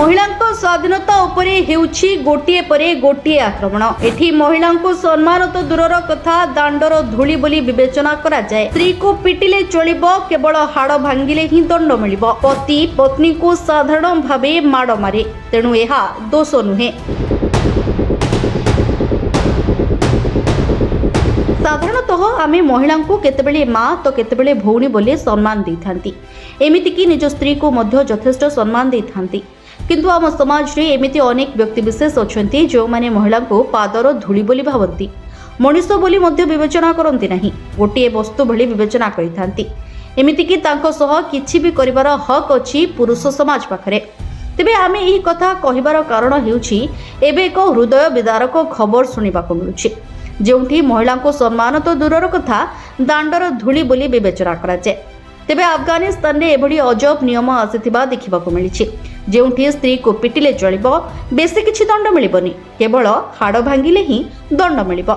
महिलांको स्वाधीनता उपरे हेउछि गोटिए परे गोटिए आक्रमण। एठी महिलांको सम्मान तो दूरर कथा दांडर धूली बोली विवेचना करा जाए। स्त्री को पिटिले चलिबो, केवल हाड़ भांगिले ही दंड मिलिबो। पति पत्नी को साधारण भावे माड़ मारे, तेणु एहा दोष नुहे। साधारणतः आमे महिला को केतेबेले माँ तो केतेबेले भौणी बोली सम्मान देथांती। एमिति कि निज स्त्री को मध्य यथेष्ट सम्मान देथांती। किंतु आम समाज रे एमिति अनेक व्यक्तिविशेष अछंती जो माने महिला को पादर धूली बोली भावंती, मनीष बोली मध्य विवेचना करंती नहीं, गोटे वस्तु भली विवेचना करिथांती। एमिति कि तांको सह किछि भी करिवार हक अछि पुरुष समाज पाखरे। तेबे आमे एही कथा कहिबार कारण हेउछि एबे एक हृदय विदारक खबर सुनिबाको मिलुछि, जेउठी महिला को सम्मान तो दूरर कथा दांडर धूली बोली विवेचना करा जाए। तेबे अफगानिस्तान रे एभली अजब नियम आसिथिबा देखिबाको मिलिछि, जेउठी स्त्री को पिटिले चलिबो, बेसी किछि दंड मिलिबनी, केवल हाड़ भांगिले ही दंड मिलिबो।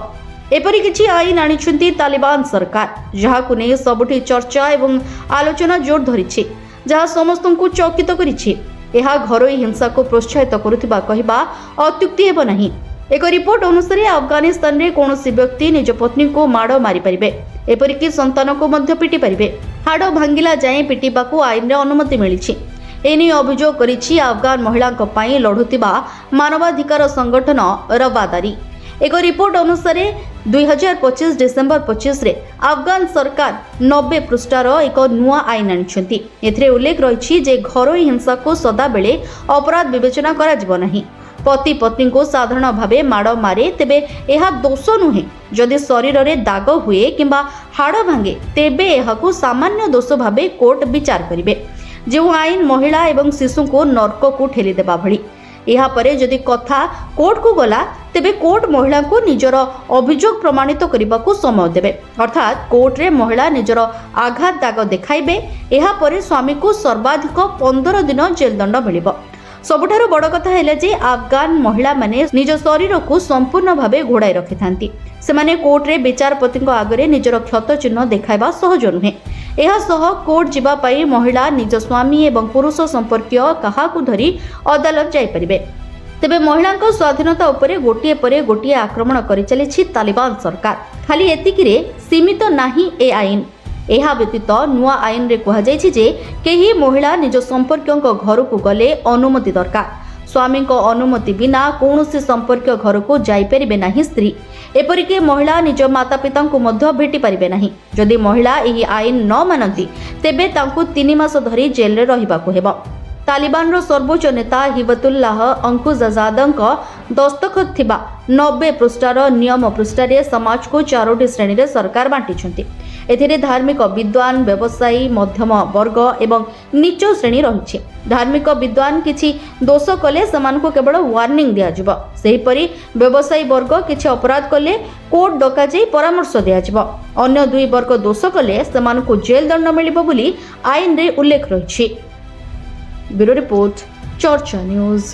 एपरि किछि आईन आनिछंती तालिबान सरकार, जहाकु नै सबुठी चर्चा एवं आलोचना जोर धरिछि, जहा समस्तंकु चकित करिछि। एहा घरोई हिंसा को प्रोत्साहित करुथिबा कहिबा अत्युक्ति हेबो नाही। एक रिपोर्ट अनुसार अफगानिस्तान रे कौनसी व्यक्ति निज पत्नी को माड़ मारी पारिबे, एपरिकी संतान को मध्य पिटी पारिबे। हाड़ भांगिला जाए पिटिबाकू आईन रे अनुमति मिलिछि। एने अभियोग करिछि अफगान महिलांक पई लढुतिबा मानवाधिकार संगठन रवादारी। एक रिपोर्ट अनुसार 2025 डिसेंबर 25 रे अफगान सरकार 90 पृष्ठार एक नुआ आईन आनिछंती। एथिरे उल्लेख रहिछि जे घरोई हिंसा को सदा बेले अपराध विवेचना करा जिवो नाही। पति पत्नी को साधारण भावे माड़ मारे तेबे एहा दोष नुहे। जदि शरीर रे दाग हुए किंबा हाड़ भांगे तेबे एहाकू सामान्य दोष भावे कोर्ट विचार करिवे, जो आईन महिला एवं शिशु को नर्क को ठेली देबा भली। एहा परे जदि कथा कोर्ट को गला तेबे कोर्ट महिला को निजर अभियोग प्रमाणित करने को समय देबे, अर्थात कोर्ट रे महिला निजर आघात दाग देखाइबे। एहा परे स्वामी को सर्वाधिक 15 दिन जेल दंड मिलिबो। सबुठारु बड़ कथा है जे अफगान महिला माने निज शरीर को संपूर्ण भावे घोड़ाई रखि थांती। सेमाने कोर्ट रे विचारपति आगरे निजर क्षत चिन्ह देखाइबा सहज नुहे। एहा सह कोर्ट जिबा पई महिला निज स्वामी एवं पुरुष संपर्कीय काहाकू धरी अदालत जाई परिबे। तेबे महिलांक स्वाधीनता उपरे गोटिए परे गोटिए आक्रमण करि चलिछि तालिबान सरकार। खाली एतिकी रे सीमित नाही ए आईन। एहा व्यतीत नुआ आईन रे कहा जायछि जे केही महिला निज संपर्कियों घर को गले अनुमति दरकार। स्वामी को अनुमति बिना कौनसी संपर्क घर को जाई परिबे नाही स्त्री। एपरिके महिला निज माता पिता को मध्य भेटी परिबे नाही। जदि महिला एही आईन न मानती तेबे तांकु 3 मास धरी जेल रे रहिबाकू हेबो। तालिबान रो सर्वोच्च नेता हिबतुल्लाह अंकुजाजादंक दस्तखत थिबा 90 पृष्ठार नियम पृष्ठारे समाज को 4टी श्रेणी रे सरकार बांटिछंती। एथिरे धार्मिक विद्वान, व्यवसायी, मध्यम वर्ग एवं नीच श्रेणी रहिछि। धार्मिक विद्वान किछि दोष कले समान को केवल वार्निंग दिया जिवो। सेहि परि व्यवसायी वर्ग किछि अपराध कले कोर्ट डका जाई परामर्श दिया जिवो। अन्य 2 वर्ग दोष कले समान को जेल दंड मिलिबो बोली आईन रे उल्लेख रहिछि। ब्यूरो रिपोर्ट, चर्चा न्यूज।